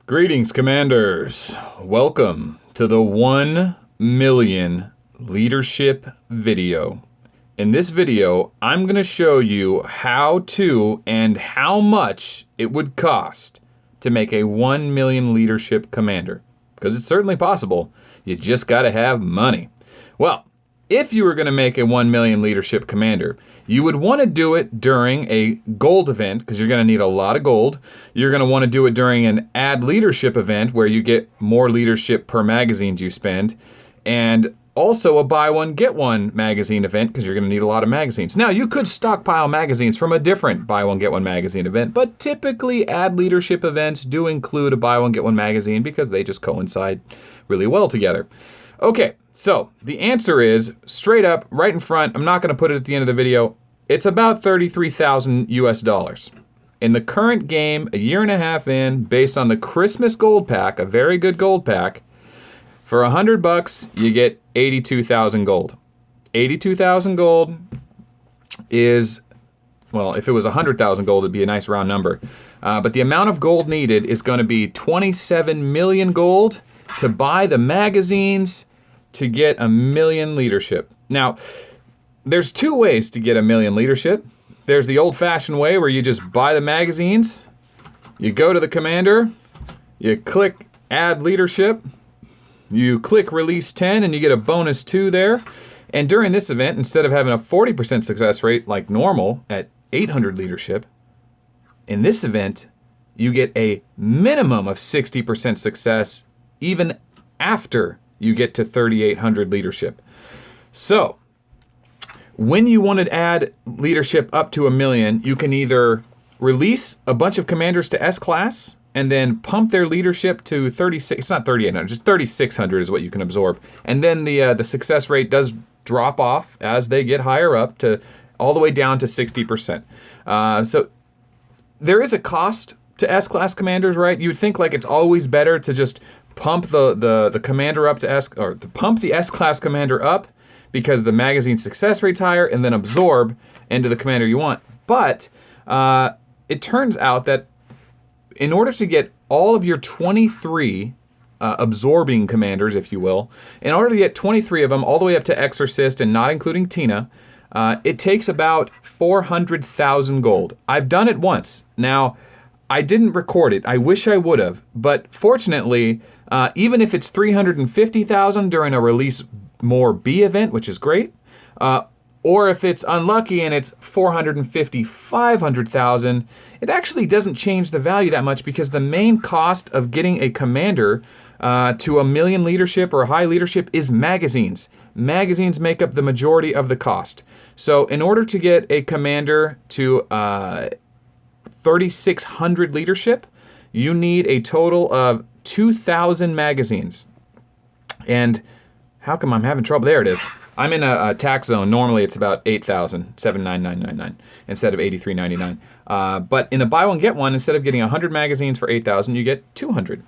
Greetings, Commanders. Welcome to the 1 million leadership video. In this video, I'm going to show you how to and how much it would cost to make a 1 million leadership commander. Because it's certainly possible. You just got to have money. Well, if you were going to make a 1 million leadership commander, you would want to do it during a gold event, because you're going to need a lot of gold. You're going to want to do it during an add leadership event, where you get more leadership per magazines you spend, and also a buy one, get one magazine event, because you're going to need a lot of magazines. Now, you could stockpile magazines from a different buy one, get one magazine event, but typically add leadership events do include a buy one, get one magazine, because they just coincide really well together. Okay. So the answer is straight up, right in front. I'm not going to put it at the end of the video. It's about 33,000 US dollars. In the current game, a year and a half in, based on the Christmas gold pack, a very good gold pack, for $100 you get 82,000 gold. 82,000 gold is, well, if it was 100,000 gold, it'd be a nice round number. But the amount of gold needed is going to be 27 million gold to buy the magazines to get 1 million leadership. Now, there's two ways to get 1 million leadership. There's the old-fashioned way where you just buy the magazines, you go to the commander, you click add leadership, you click release 10 and you get a bonus 2 there. And during this event, instead of having a 40% success rate like normal at 800 leadership, in this event, you get a minimum of 60% success even after you get to 3,800 leadership. So, when you want to add leadership up to 1 million, you can either release a bunch of commanders to S-class and then pump their leadership to 36, it's not 3,800, just 3,600 is what you can absorb. And then the success rate does drop off as they get higher up to all the way down to 60%. So, there is a cost to S-class commanders, right? You would think like it's always better to just pump the commander up to S, or to pump the S-class commander up because the magazine success rate's higher, and then absorb into the commander you want. But it turns out that in order to get all of your 23 absorbing commanders, if you will, in order to get 23 of them all the way up to Exorcist and not including Tina, it takes about 400,000 gold. I've done it once. Now, I didn't record it. I wish I would have. But fortunately, even if it's 350,000 during a release more B event, which is great, or if it's unlucky and it's 450, 500,000, it actually doesn't change the value that much, because the main cost of getting a commander to 1 million leadership or high leadership is magazines. Magazines make up the majority of the cost. So in order to get a commander to 3,600 leadership, you need a total of 2,000 magazines. And how come I'm having trouble? There it is. I'm in a tax zone. Normally it's about 8,000, 79999 instead of 8399. But in a buy one get one, instead of getting 100 magazines for 8,000, you get 200.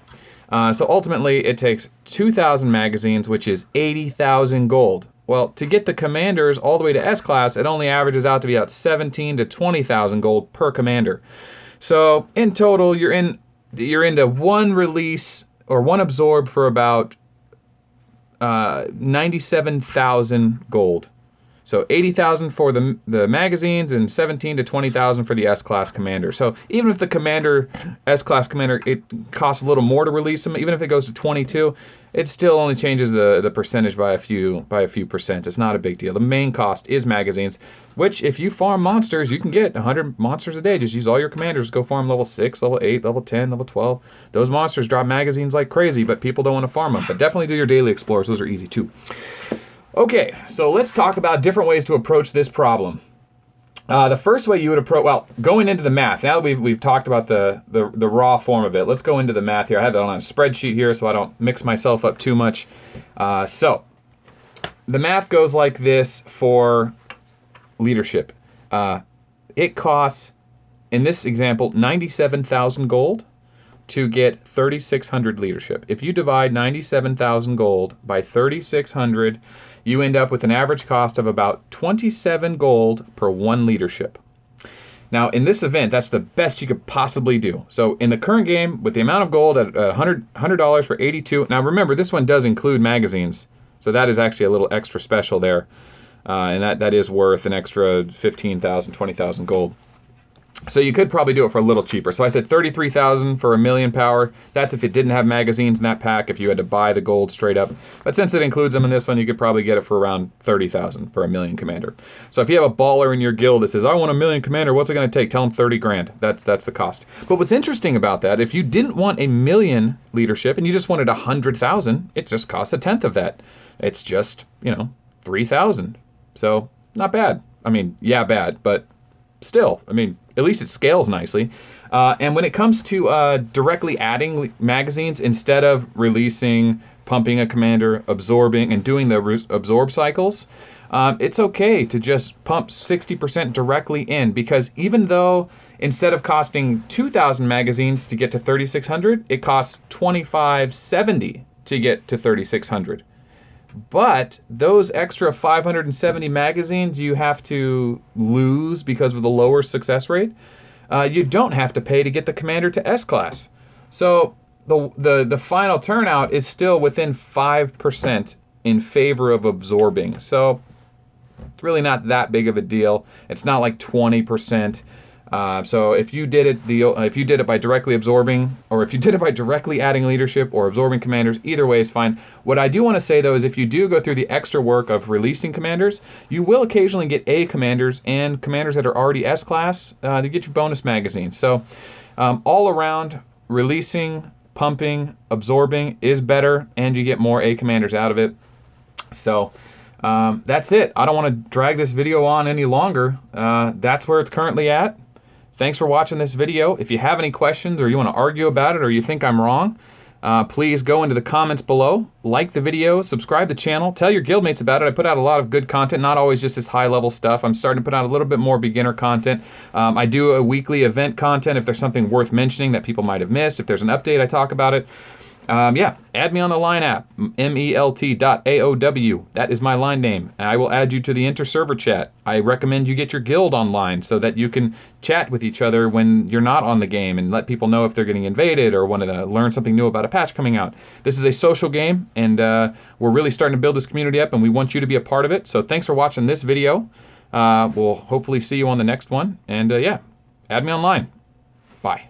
So ultimately it takes 2,000 magazines, which is 80,000 gold. Well, to get the commanders all the way to S-class, it only averages out to be about 17 to 20,000 gold per commander. So in total, you're into one release or one absorb for about 97,000 gold. So 80,000 for the magazines and 17 to 20,000 for the S-class commander. So even if the commander, S-class commander, it costs a little more to release them, even if it goes to 22, it still only changes the percentage by a few percent. It's not a big deal. The main cost is magazines, which if you farm monsters, you can get 100 monsters a day. Just use all your commanders, go farm level 6, level 8, level 10, level 12. Those monsters drop magazines like crazy, but people don't want to farm them. But definitely do your daily explorers. Those are easy too. Okay, so let's talk about different ways to approach this problem. The first way you would approach, well, going into the math. Now that we've talked about the raw form of it, let's go into the math here. I have that on a spreadsheet here so I don't mix myself up too much. So the math goes like this for leadership. It costs, in this example, 97,000 gold to get 3,600 leadership. If you divide 97,000 gold by 3,600, you end up with an average cost of about 27 gold per 1 leadership. Now, in this event, that's the best you could possibly do. So in the current game, with the amount of gold at $100 for 82, now remember, this one does include magazines, so that is actually a little extra special there, and that is worth an extra 15,000, 20,000 gold. So you could probably do it for a little cheaper. So I said 33,000 for 1,000,000 power. That's if it didn't have magazines in that pack, if you had to buy the gold straight up. But since it includes them in this one, you could probably get it for around 30,000 for 1,000,000 commander. So if you have a baller in your guild that says, I want 1,000,000 commander, what's it going to take? Tell them 30 grand. That's the cost. But what's interesting about that, if you didn't want 1,000,000 leadership and you just wanted 100,000, it just costs a tenth of that. It's just, 3,000. So not bad. I mean, yeah, bad, but still, I mean, at least it scales nicely. And when it comes to directly adding magazines, instead of releasing, pumping a commander, absorbing, and doing the absorb cycles, it's okay to just pump 60% directly in, because even though instead of costing 2,000 magazines to get to 3,600, it costs 2,570 to get to 3,600. But those extra 570 magazines you have to lose because of the lower success rate, you don't have to pay to get the commander to S-class. So the final turnout is still within 5% in favor of absorbing. So it's really not that big of a deal. It's not like 20%. So if you did it by directly absorbing, or if you did it by directly adding leadership or absorbing commanders, either way is fine. What I do want to say though is if you do go through the extra work of releasing commanders, you will occasionally get A commanders and commanders that are already S-class to get you bonus magazines. So all around, releasing, pumping, absorbing is better, and you get more A commanders out of it. So that's it. I don't want to drag this video on any longer. That's where it's currently at. Thanks for watching this video. If you have any questions or you want to argue about it or you think I'm wrong, please go into the comments below, like the video, subscribe to the channel, tell your guildmates about it. I put out a lot of good content, not always just this high-level stuff. I'm starting to put out a little bit more beginner content. I do a weekly event content if there's something worth mentioning that people might have missed. If there's an update, I talk about it. Yeah, add me on the Line app, melt.aow. That is my Line name. I will add you to the inter-server chat. I recommend you get your guild online so that you can chat with each other when you're not on the game and let people know if they're getting invaded or want to learn something new about a patch coming out. This is a social game, and we're really starting to build this community up, and we want you to be a part of it. So thanks for watching this video. We'll hopefully see you on the next one. And yeah, add me online. Bye.